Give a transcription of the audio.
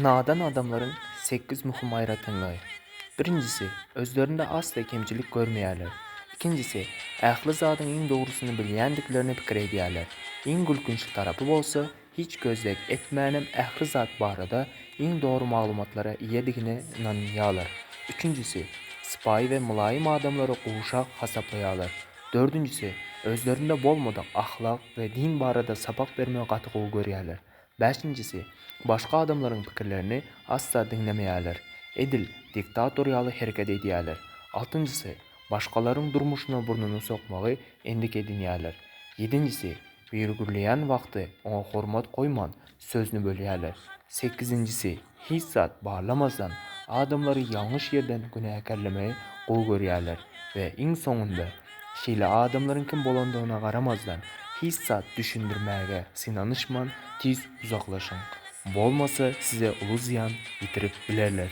Nadan adamların 8 muhim ayrıtınlığı. Birincisi, özlerinde asla kemçilik görmeýärler. İkincisi, ähli zatın en doğrusunu bilýändiklerini pikir edýärler. En gülkünçli tarapy bolsa, hiç gözlek etmänem ähli zat barada en doğru maglumatlara iýedigine inanýarlar. Üçüncüsü, sypaý we mulayim adamlary gowşak hasaplaýarlar. Dördüncüsü, özlerinde bolmadan ahlak ve din barada sapak bermegi gatygyw görýärler. Beşincisi, başka adamların pikirlerini asla dinlemeýärler. Edil, diktator ýaly hereket edýärler. Altıncısı, başkalarının durmuşuna burnunu sokmagy endik edinýärler. Yedincisi, büýürgürleýän wagty oňa hormat goýman sözünü bölýärler. Sekizincisi, hiç zat barlamazdan adamları ýalňyş ýerden günäkerlemegi gowy görýärler we iň soňunda şeýle adamların kim bolandygyna garamazdan hiç zat düşündirmäge sinanyşman tiz uzaklaşyň. Bolmasa size ulu ziyan yitirip bilerler.